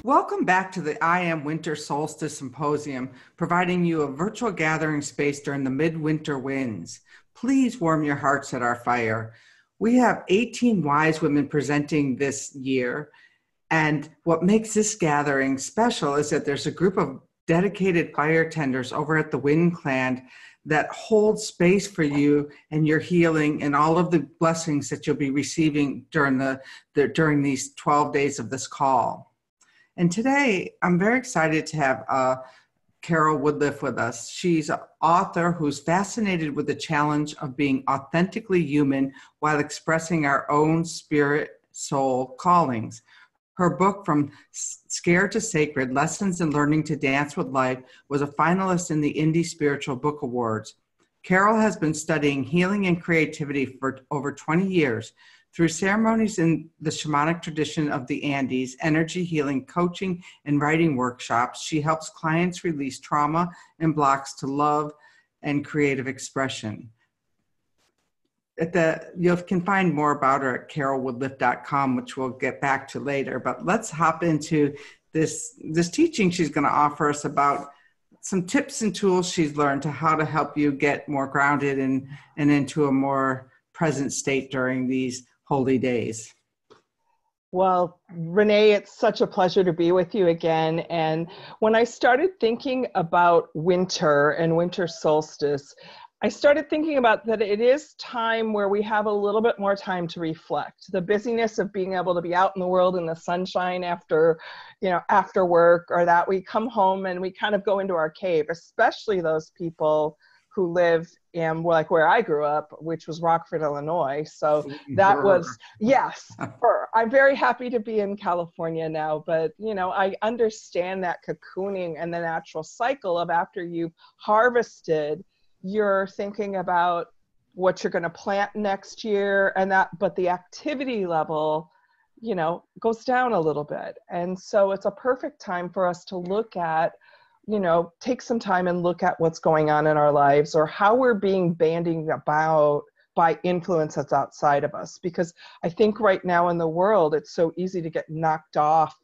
Welcome back to the IAM Winter Solstice Symposium, providing you a virtual gathering space during the midwinter winds. Please warm your hearts at our fire. We have 18 wise women presenting this year, and what makes this gathering special is that there's a group of dedicated fire tenders over at the Wind Clan that hold space for you and your healing and all of the blessings that you'll be receiving during these 12 days of this call. And today, I'm very excited to have Carol Woodliff with us. She's an author who's fascinated with the challenge of being authentically human while expressing our own spirit, soul callings. Her book, From Scared to Sacred, Lessons in Learning to Dance with Life, was a finalist in the Indie Spiritual Book Awards. Carol has been studying healing and creativity for over 20 years. Through ceremonies in the shamanic tradition of the Andes, energy healing, coaching, and writing workshops, she helps clients release trauma and blocks to love and creative expression. You can find more about her at carolwoodliff.com, which we'll get back to later. But let's hop into this teaching she's going to offer us about some tips and tools she's learned to how to help you get more grounded and into a more present state during these holy days. Well, Renee, it's such a pleasure to be with you again. And when I started thinking about winter and winter solstice, I started thinking about that it is time where we have a little bit more time to reflect. The busyness of being able to be out in the world in the sunshine after work, or that we come home and we kind of go into our cave, especially those people who live in, like, where I grew up, which was Rockford, Illinois. So that was, yes, I'm very happy to be in California now, but I understand that cocooning and the natural cycle of after you've harvested, you're thinking about what you're going to plant next year, but the activity level, goes down a little bit. And so it's a perfect time for us to look at, take some time and look at what's going on in our lives, or how we're being bandied about by influence that's outside of us. Because I think right now in the world, it's so easy to get knocked off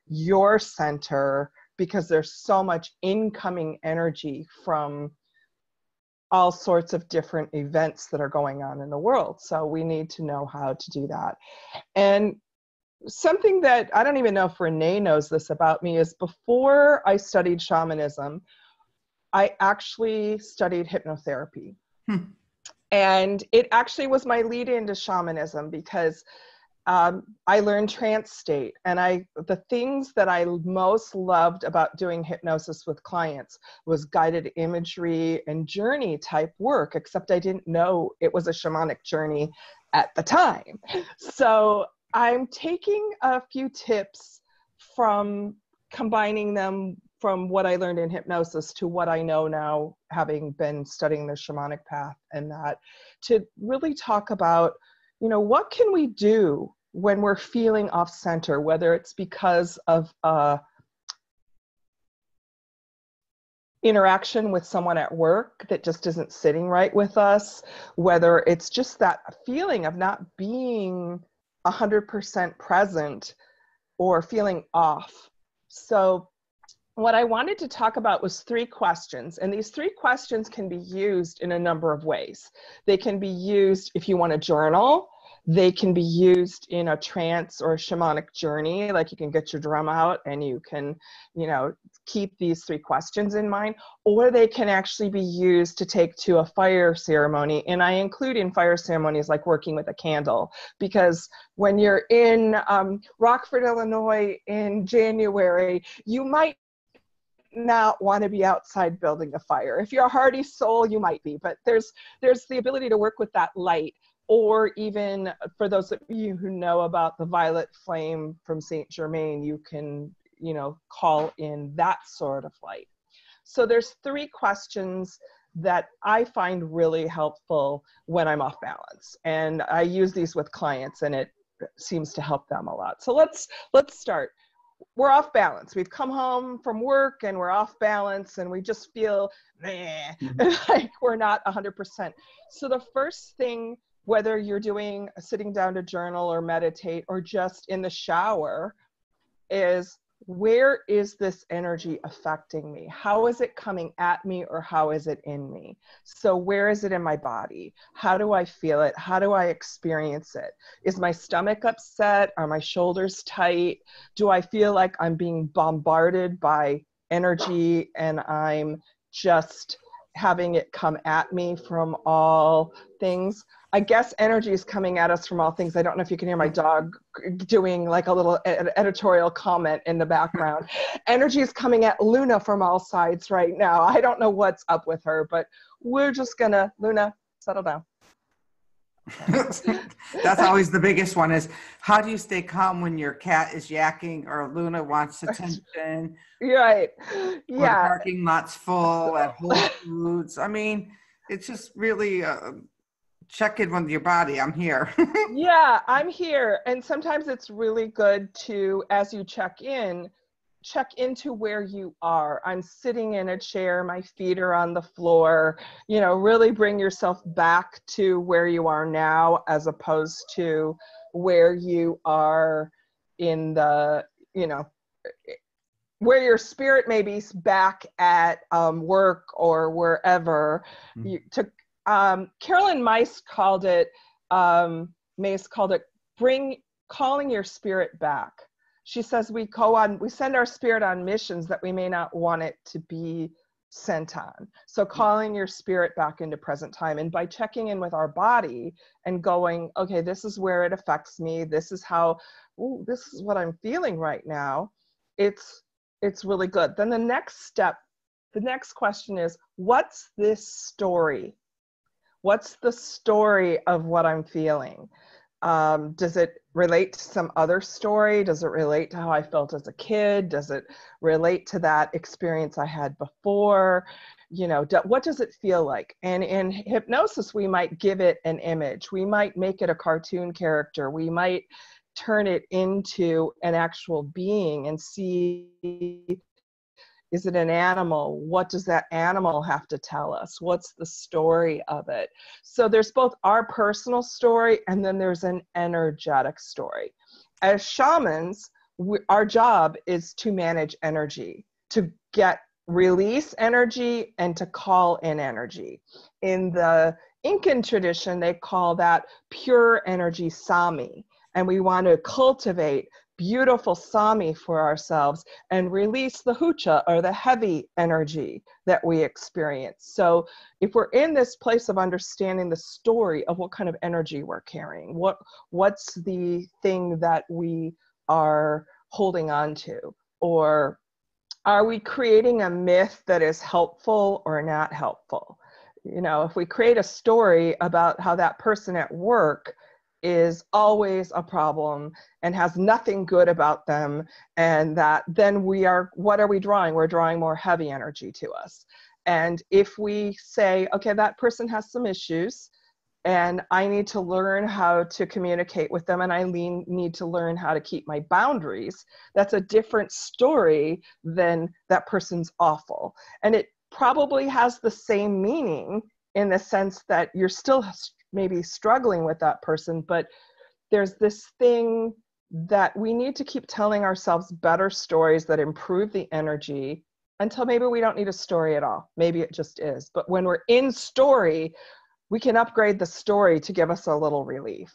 your center because there's so much incoming energy from all sorts of different events that are going on in the world. So we need to know how to do that. And something that I don't even know if Renee knows this about me is, before I studied shamanism, I actually studied hypnotherapy. And it actually was my lead into shamanism, because I learned trance state. And the things that I most loved about doing hypnosis with clients was guided imagery and journey type work, except I didn't know it was a shamanic journey at the time. So I'm taking a few tips from combining them from what I learned in hypnosis to what I know now, having been studying the shamanic path, and that to really talk about, what can we do when we're feeling off center, whether it's because of interaction with someone at work that just isn't sitting right with us, whether it's just that feeling of not being 100% present or feeling off. So what I wanted to talk about was 3 questions, and these 3 questions can be used in a number of ways. They can be used if you want to journal. They can be used in a trance or a shamanic journey, like you can get your drum out and you can, keep these 3 questions in mind, or they can actually be used to take to a fire ceremony. And I include in fire ceremonies like working with a candle, because when you're in Rockford, Illinois in January, you might not want to be outside building a fire. If you're a hardy soul, you might be, but there's the ability to work with that light. Or even for those of you who know about the violet flame from Saint Germain, you can, call in that sort of light. So there's 3 questions that I find really helpful when I'm off balance. And I use these with clients and it seems to help them a lot. So let's start. We're off balance. We've come home from work and we're off balance and we just feel like we're not 100%. So the first thing, whether you're doing sitting down to journal or meditate or just in the shower, is where is this energy affecting me? How is it coming at me or how is it in me? So where is it in my body? How do I feel it? How do I experience it? Is my stomach upset? Are my shoulders tight? Do I feel like I'm being bombarded by energy and I'm just having it come at me from all things? I guess energy is coming at us from all things. I don't know if you can hear my dog doing like a little editorial comment in the background. Energy is coming at Luna from all sides right now. I don't know what's up with her, but we're just gonna, Luna, settle down. That's always the biggest one, is how do you stay calm when your cat is yakking or Luna wants attention? Right. Or the parking lot's full at Whole Foods. I mean, it's just really check in with your body. I'm here. Yeah, I'm here. And sometimes it's really good to, as you check into where you are. I'm sitting in a chair, my feet are on the floor, really bring yourself back to where you are now, as opposed to where you are in the, where your spirit may be back at work or wherever. Carolyn Mace called it calling your spirit back. She says we send our spirit on missions that we may not want it to be sent on. So calling your spirit back into present time. And by checking in with our body and going, okay, this is where it affects me. This is what I'm feeling right now. It's really good. Then the next question is, what's this story? What's the story of what I'm feeling? Does it relate to some other story? Does it relate to how I felt as a kid? Does it relate to that experience I had before? What does it feel like? And in hypnosis, we might give it an image. We might make it a cartoon character. We might turn it into an actual being and see, is it an animal? What does that animal have to tell us? What's the story of it? So there's both our personal story and then there's an energetic story. As shamans, our job is to manage energy, to release energy and to call in energy. In the Incan tradition, they call that pure energy Sami. And we want to cultivate beautiful Sami for ourselves and release the hucha, or the heavy energy that we experience. So if we're in this place of understanding the story of what kind of energy we're carrying, what's the thing that we are holding on to, or are we creating a myth that is helpful or not helpful? If we create a story about how that person at work is always a problem and has nothing good about them, and that then what are we drawing? We're drawing more heavy energy to us. And if we say, okay, that person has some issues and I need to learn how to communicate with them and I need to learn how to keep my boundaries, that's a different story than that person's awful. And it probably has the same meaning in the sense that you're still maybe struggling with that person, but there's this thing that we need to keep telling ourselves better stories that improve the energy until maybe we don't need a story at all. Maybe it just is. But when we're in story, we can upgrade the story to give us a little relief.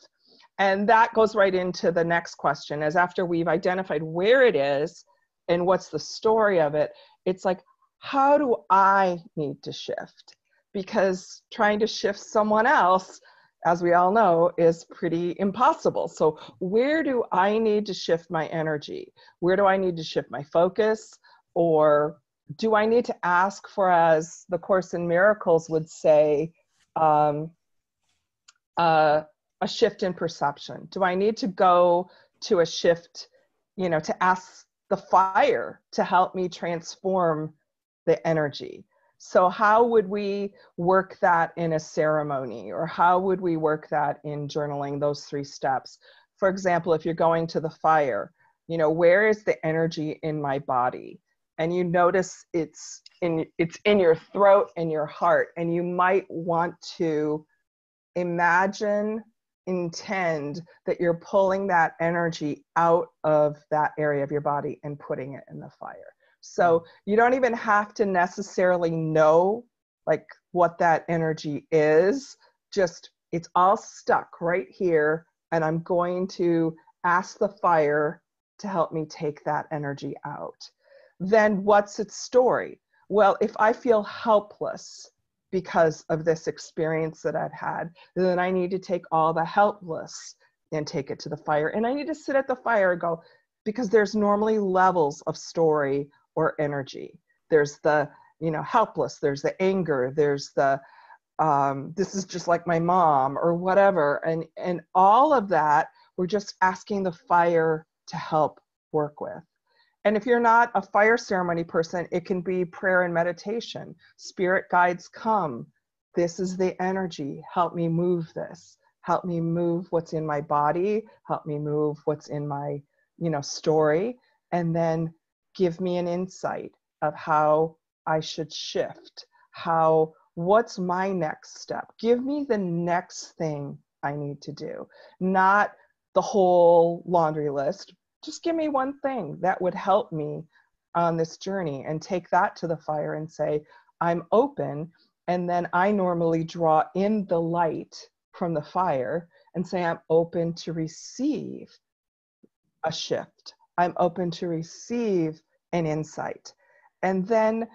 And that goes right into the next question, is after we've identified where it is and what's the story of it, it's like, how do I need to shift? Because trying to shift someone else, as we all know, is pretty impossible. So where do I need to shift my energy? Where do I need to shift my focus? Or do I need to ask for, as the Course in Miracles would say, a shift in perception? Do I need to go to a shift, to ask the fire to help me transform the energy. So how would we work that in a ceremony, or how would we work that in journaling, those 3 steps? For example, if you're going to the fire, you know, where is the energy in my body? And you notice it's in your throat and your heart, and you might want to imagine, intend that you're pulling that energy out of that area of your body and putting it in the fire. So you don't even have to necessarily know like what that energy is, just it's all stuck right here, and I'm going to ask the fire to help me take that energy out. Then what's its story? Well, if I feel helpless because of this experience that I've had, then I need to take all the helpless and take it to the fire. And I need to sit at the fire and go, because there's normally levels of story or energy. There's the, you know, helpless, there's the anger, there's the, this is just like my mom or whatever. And all of that, we're just asking the fire to help work with. And if you're not a fire ceremony person, it can be prayer and meditation. Spirit guides come. This is the energy. Help me move this. Help me move what's in my body. Help me move what's in my, you know, story. And then give me an insight of how I should shift. What's my next step? Give me the next thing I need to do. Not the whole laundry list. Just give me one thing that would help me on this journey, and take that to the fire and say, I'm open. And then I normally draw in the light from the fire and say, I'm open to receive a shift. I'm open to receive an insight. And then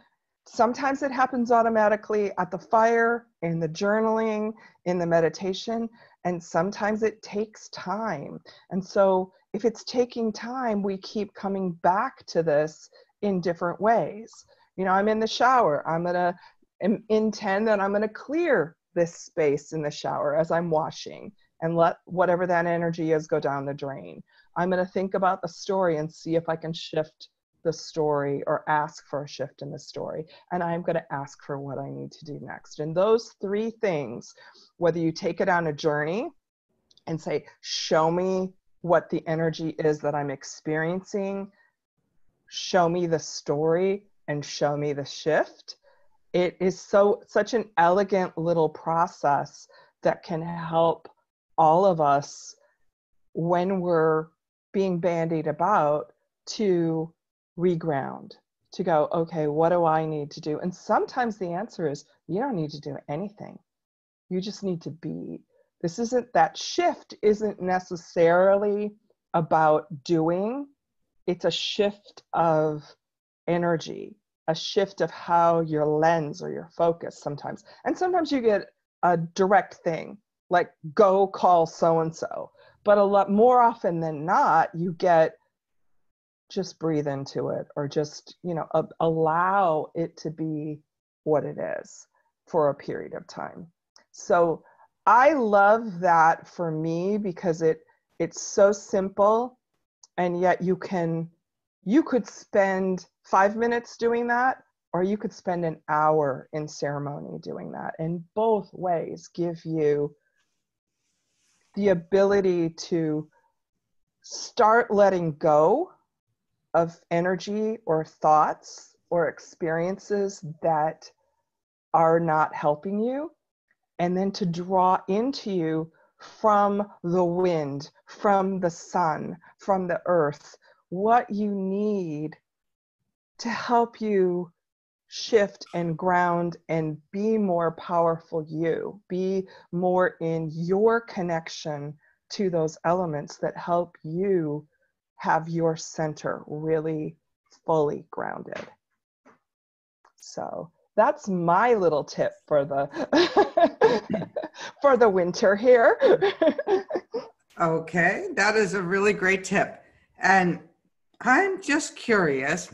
sometimes it happens automatically at the fire, in the journaling, in the meditation, and sometimes it takes time. And so if it's taking time, we keep coming back to this in different ways. You know, I'm in the shower. I'm going to intend that I'm going to clear this space in the shower as I'm washing, and let whatever that energy is go down the drain. I'm going to think about the story and see if I can shift the story or ask for a shift in the story. And I'm going to ask for what I need to do next. And those 3 things, whether you take it on a journey and say, show me what the energy is that I'm experiencing, show me the story, and show me the shift. It is such an elegant little process that can help all of us when we're being bandied about to reground, to go, okay, what do I need to do? And sometimes the answer is, you don't need to do anything. You just need to be. That shift isn't necessarily about doing. It's a shift of energy, a shift of how your lens or your focus sometimes. And sometimes you get a direct thing, like go call so-and-so. But a lot more often than not, you get just breathe into it, or just, you know, allow it to be what it is for a period of time. So I love that for me, because it's so simple, and yet you could spend 5 minutes doing that, or you could spend an hour in ceremony doing that. And both ways give you the ability to start letting go of energy or thoughts or experiences that are not helping you, and then to draw into you from the wind, from the sun, from the earth, what you need to help you shift and ground and be more powerful you, be more in your connection to those elements that help you have your center really fully grounded. So that's my little tip for the for the winter here. Okay, that is a really great tip. And I'm just curious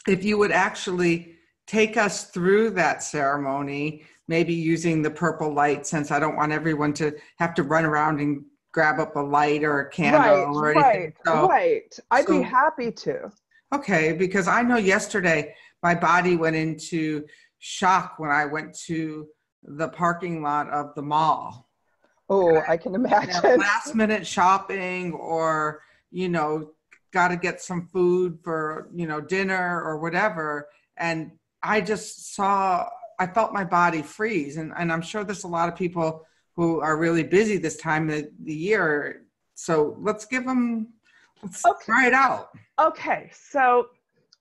if you would actually take us through that ceremony, maybe using the purple light, since I don't want everyone to have to run around and grab up a light or a candle or anything. Right. I'd be happy to. Okay, because I know yesterday my body went into shock when I went to the parking lot of the mall. Oh, I can imagine. Last minute shopping, or, got to get some food for, dinner or whatever. And I just I felt my body freeze. And I'm sure there's a lot of people who are really busy this time of the year. So let's try it out. Okay, so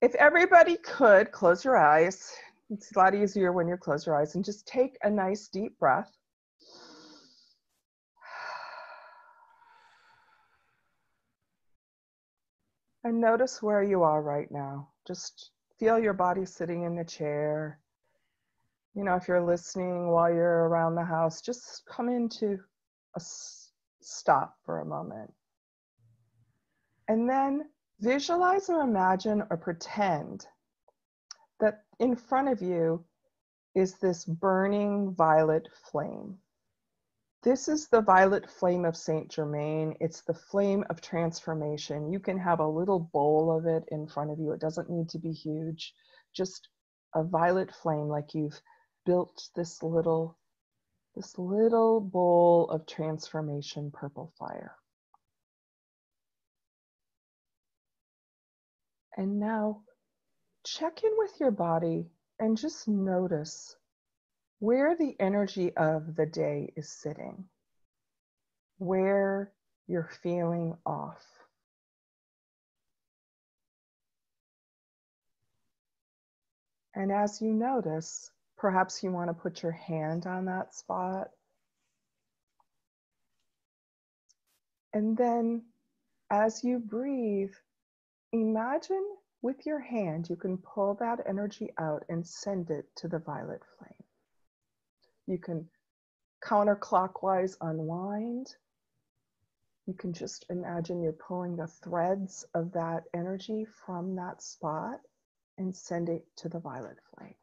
if everybody could close your eyes, it's a lot easier when you close your eyes, and just take a nice deep breath. And notice where you are right now. Just feel your body sitting in the chair. If you're listening while you're around the house, just come into a stop for a moment. And then visualize or imagine or pretend that in front of you is this burning violet flame. This is the violet flame of Saint Germain. It's the flame of transformation. You can have a little bowl of it in front of you. It doesn't need to be huge. Just a violet flame, like you've built this little bowl of transformation purple fire. And now check in with your body and just notice where the energy of the day is sitting, where you're feeling off. And as you notice, perhaps you want to put your hand on that spot. And then as you breathe, imagine with your hand, you can pull that energy out and send it to the violet flame. You can counterclockwise unwind. You can just imagine you're pulling the threads of that energy from that spot and send it to the violet flame.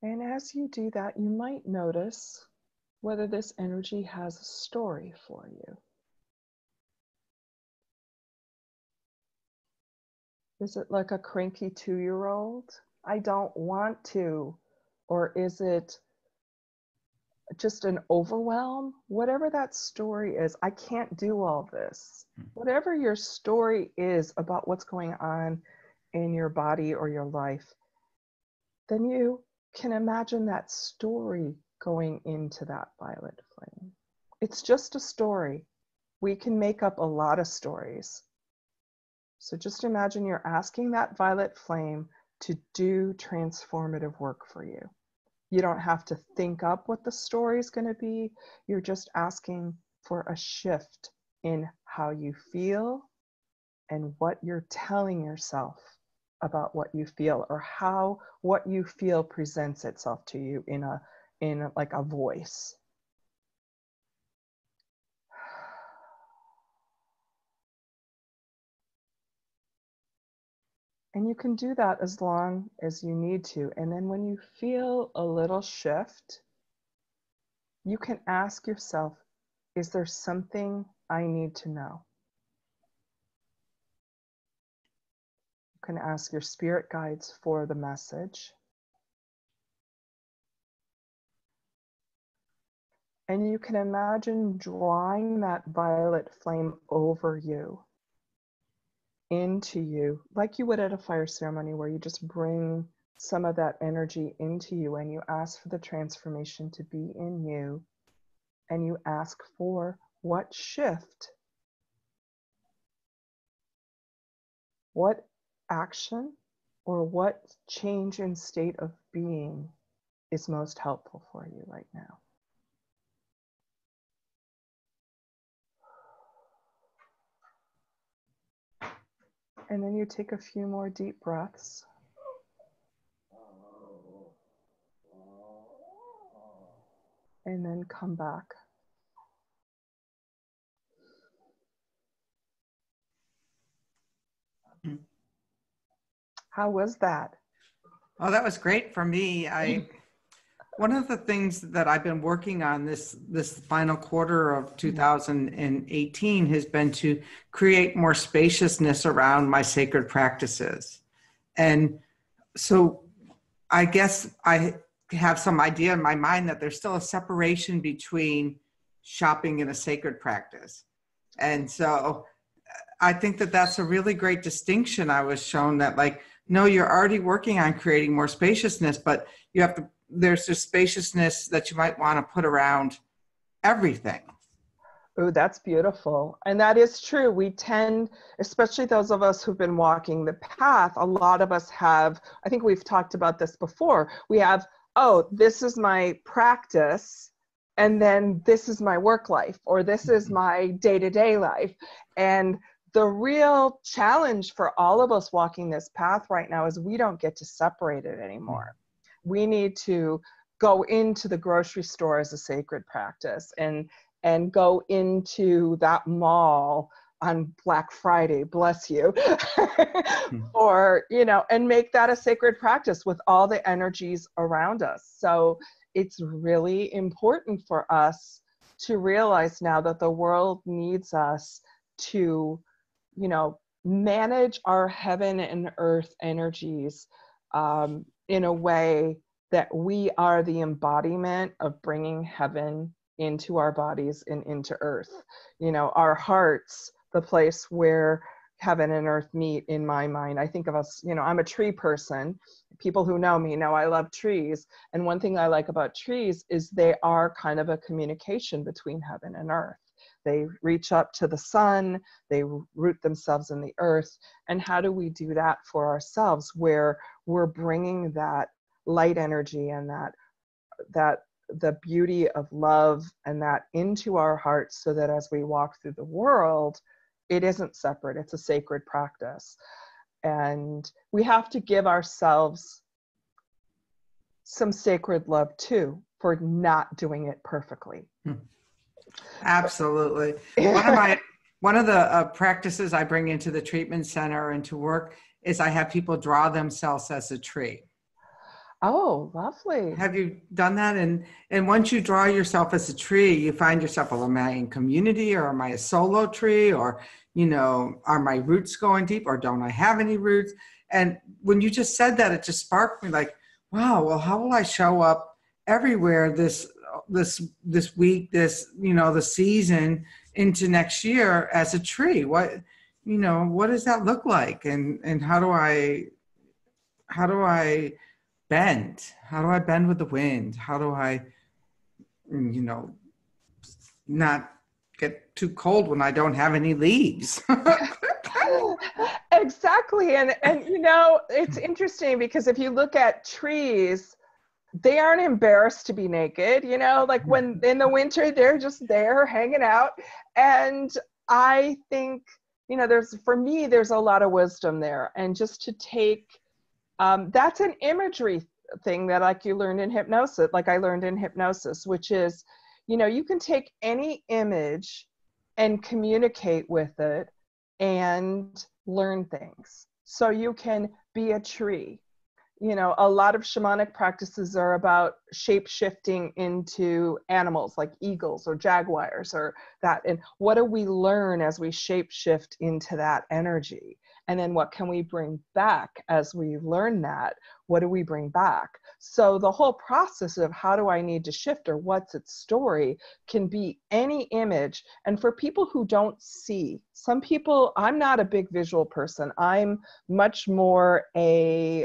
And as you do that, you might notice whether this energy has a story for you. Is it like a cranky 2-year-old? I don't want to. Or is it just an overwhelm? Whatever that story is, I can't do all this. Whatever your story is about what's going on in your body or your life, then you can imagine that story going into that violet flame. It's just a story. We can make up a lot of stories. So just imagine you're asking that violet flame to do transformative work for you. You don't have to think up what the story is going to be. You're just asking for a shift in how you feel and what you're telling yourself about what you feel, or how what you feel presents itself to you in like a voice. And you can do that as long as you need to. And then when you feel a little shift, you can ask yourself, is there something I need to know? You can ask your spirit guides for the message. And you can imagine drawing that violet flame over you, into you, like you would at a fire ceremony, where you just bring some of that energy into you and you ask for the transformation to be in you, and you ask for what shift, what action, or what change in state of being is most helpful for you right now. And then you take a few more deep breaths. And then come back. How was that? Oh, that was great for me. One of the things that I've been working on this final quarter of 2018 has been to create more spaciousness around my sacred practices. And so I guess I have some idea in my mind that there's still a separation between shopping and a sacred practice. And so I think that that's a really great distinction. I was shown that, like, no, you're already working on creating more spaciousness, but there's this spaciousness that you might want to put around everything. Oh, that's beautiful. And that is true. We tend, especially those of us who've been walking the path, a lot of us have, I think we've talked about this before. We have, oh, this is my practice, and then this is my work life, or this is my day-to-day life. And the real challenge for all of us walking this path right now is we don't get to separate it anymore. We need to go into the grocery store as a sacred practice, and go into that mall on Black Friday, bless you, or, and make that a sacred practice with all the energies around us. So it's really important for us to realize now that the world needs us to, manage our heaven and earth energies in a way that we are the embodiment of bringing heaven into our bodies and into earth. Our hearts, the place where heaven and earth meet in my mind. I think of us, I'm a tree person. People who know me know I love trees. And one thing I like about trees is they are kind of a communication between heaven and earth. They reach up to the sun, they root themselves in the earth. And how do we do that for ourselves, where we're bringing that light energy and that the beauty of love and that into our hearts, so that as we walk through the world, it isn't separate, it's a sacred practice. And we have to give ourselves some sacred love too for not doing it perfectly. Absolutely. One of the practices I bring into the treatment center and to work is I have people draw themselves as a tree. Oh, lovely. Have you done that? And once you draw yourself as a tree, you find yourself, well, am I in community, or am I a solo tree, or, are my roots going deep, or don't I have any roots? And when you just said that, it just sparked me like, wow, well, how will I show up everywhere this week, the season into next year as a tree? What does that look like? And how do I bend? How do I bend with the wind? How do I, not get too cold when I don't have any leaves? Exactly. And it's interesting because if you look at trees, they aren't embarrassed to be naked, like when in the winter, they're just there hanging out. And I think, for me, there's a lot of wisdom there. And just to take, that's an imagery thing that I learned in hypnosis, which is, you can take any image and communicate with it and learn things. So you can be a tree. A lot of shamanic practices are about shape-shifting into animals like eagles or jaguars or that. And what do we learn as we shape-shift into that energy? And then what can we bring back as we learn that? What do we bring back? So the whole process of how do I need to shift, or what's its story, can be any image. And for people who don't see, some people, I'm not a big visual person. I'm much more a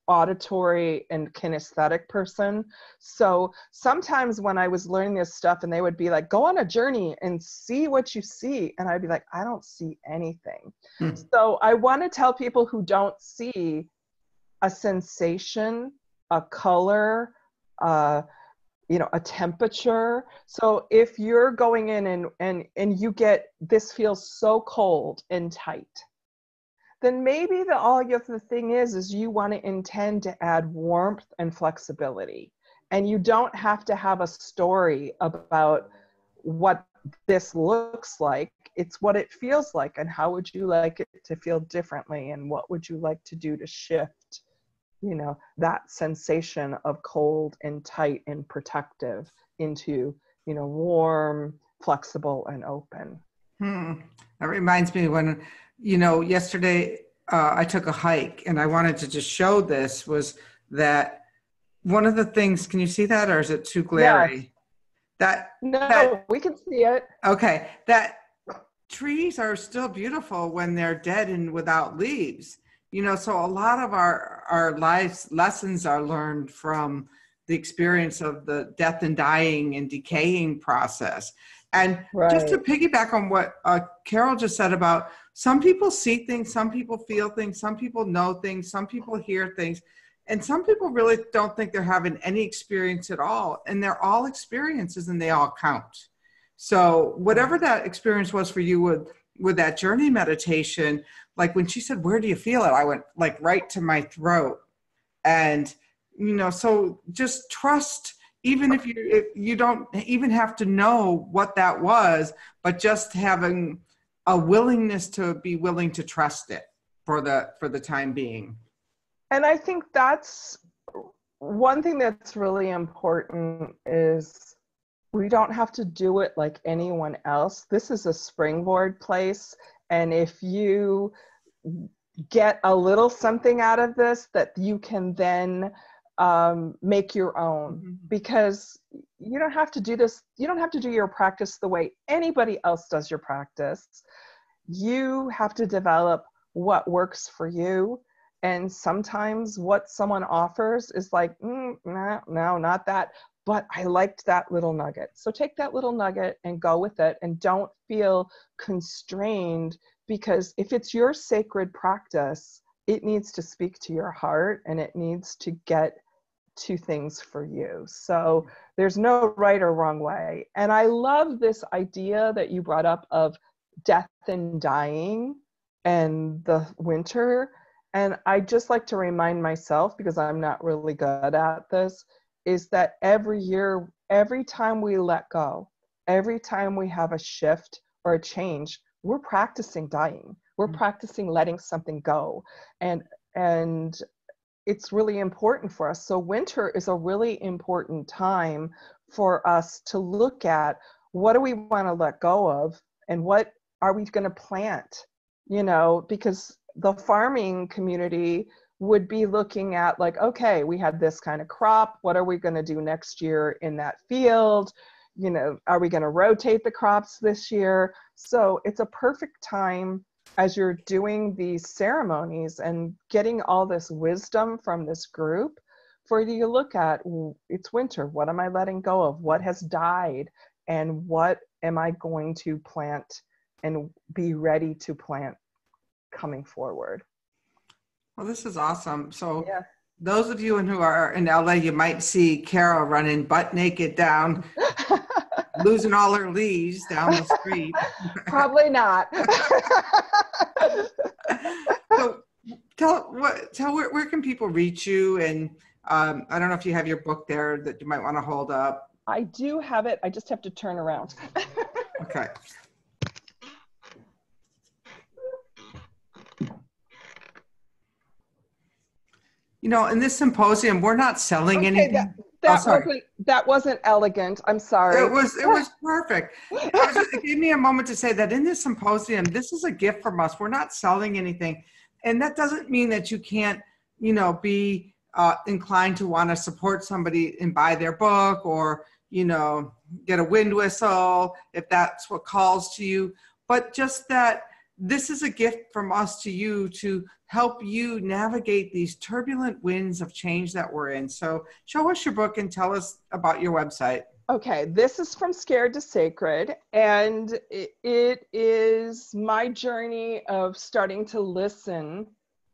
auditory and kinesthetic person. So sometimes when I was learning this stuff and they would be like, go on a journey and see what you see. And I'd be like, I don't see anything. So I want to tell people who don't see a sensation, a color, a temperature. So if you're going in and you get, this feels so cold and tight, then maybe the thing is you want to intend to add warmth and flexibility. And you don't have to have a story about what this looks like. It's what it feels like, and how would you like it to feel differently, and what would you like to do to shift you know, that sensation of cold and tight and protective into, you know, warm, flexible, and open. That reminds me when, yesterday I took a hike, and I wanted to just show this, was that one of the things, can you see that, or is it too Yes. glary? That, No, we can see it. okay, that trees are still beautiful when they're dead and without leaves. So a lot of our lives lessons are learned from the experience of the death and dying and decaying process. And just to Right. piggyback on what Carol just said about, some people see things, some people feel things, some people know things, some people hear things, and some people really don't think they're having any experience at all. And they're all experiences, and they all count. So whatever that experience was for you with that journey meditation, like when she said, "Where do you feel it?" I went like right to my throat. And, so just trust, even if you don't even have to know what that was, but just having a willingness to be willing to trust it for the time being. And I think that's one thing that's really important is we don't have to do it like anyone else. This is a springboard place. And if you get a little something out of this, that you can then make your own, because you don't have to do this. You don't have to do your practice the way anybody else does your practice. You have to develop what works for you. And sometimes what someone offers is like, no, not that. But I liked that little nugget. So take that little nugget and go with it, and don't feel constrained, because if it's your sacred practice, it needs to speak to your heart, and it needs to get to things for you. So there's no right or wrong way. And I love this idea that you brought up of death and dying and the winter. And I just like to remind myself, because I'm not really good at this, is that every year, every time we let go, every time we have a shift or a change, we're practicing dying. We're practicing letting something go. And it's really important for us. So winter is a really important time for us to look at, what do we want to let go of, and what are we going to plant? Because the farming community would be looking at like, okay, we had this kind of crop. What are we going to do next year in that field? Are we going to rotate the crops this year? So it's a perfect time, as you're doing these ceremonies and getting all this wisdom from this group, for you to look at, it's winter. What am I letting go of? What has died? And what am I going to plant and be ready to plant coming forward? Well, this is awesome. So Yeah. those of you who are in LA, you might see Carol running butt naked down, losing all her leaves down the street. Probably not. So tell where can people reach you? And I don't know if you have your book there that you might want to hold up. I do have it. I just have to turn around. Okay. In this symposium, we're not selling anything. That wasn't elegant. I'm sorry. It was perfect. It gave me a moment to say that in this symposium, this is a gift from us. We're not selling anything. And that doesn't mean that you can't, be inclined to want to support somebody and buy their book, or, get a wind whistle if that's what calls to you. But just that this is a gift from us to you to help you navigate these turbulent winds of change that we're in. So show us your book and tell us about your website. Okay, this is From Scared to Sacred, and it is my journey of starting to listen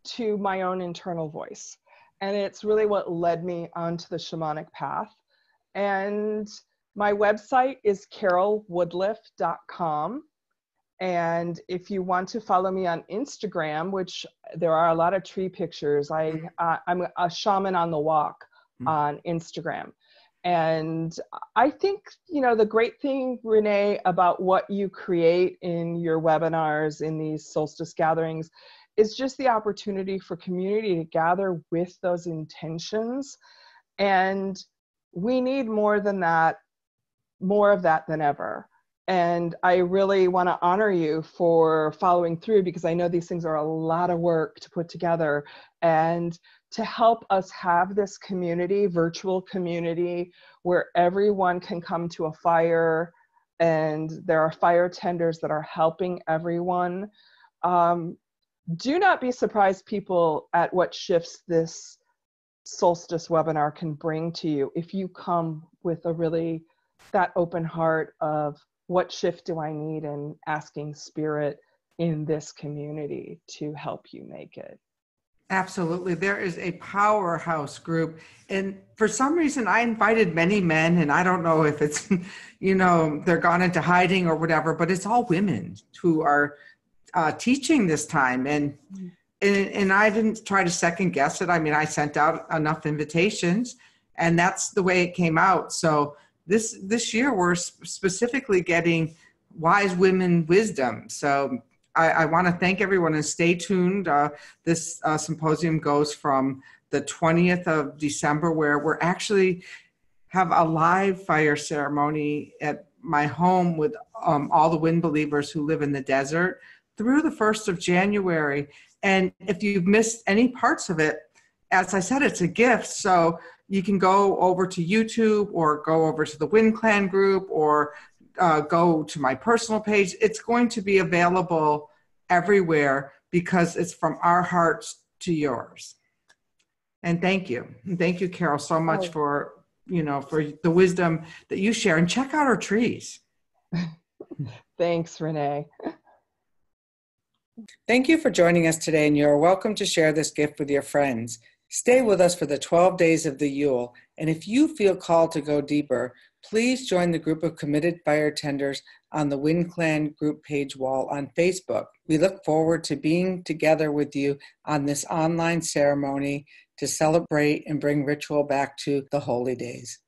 to my own internal voice. And it's really what led me onto the shamanic path. And my website is carolwoodliff.com. And if you want to follow me on Instagram, which there are a lot of tree pictures, I'm a shaman on the walk on Instagram. And I think, the great thing, Renee, about what you create in your webinars, in these solstice gatherings, is just the opportunity for community to gather with those intentions. And we need more than that, more of that than ever. And I really want to honor you for following through, because I know these things are a lot of work to put together, and to help us have this community, virtual community, where everyone can come to a fire and there are fire tenders that are helping everyone. Do not be surprised, people, at what shifts this solstice webinar can bring to you if you come with a really that open heart of what shift do I need, and asking spirit in this community to help you make it. Absolutely. There is a powerhouse group. And for some reason, I invited many men, and I don't know if it's, they're gone into hiding or whatever, but it's all women who are teaching this time. And I didn't try to second guess it. I mean, I sent out enough invitations, and that's the way it came out. So this year, we're specifically getting wise women wisdom. So I want to thank everyone, and stay tuned. This symposium goes from the 20th of December, where we're actually have a live fire ceremony at my home with all the wind believers who live in the desert, through the 1st of January. And if you've missed any parts of it, as I said, it's a gift. So you can go over to YouTube, or go over to the Wind Clan group, or go to my personal page. It's going to be available everywhere, because it's from our hearts to yours. And thank you. And thank you, Carol, so much for the wisdom that you share. And check out our trees. Thanks, Renee. Thank you for joining us today, and you're welcome to share this gift with your friends. Stay with us for the 12 days of the Yule, and if you feel called to go deeper, please join the group of committed fire tenders on the Wind Clan group page wall on Facebook. We look forward to being together with you on this online ceremony to celebrate and bring ritual back to the holy days.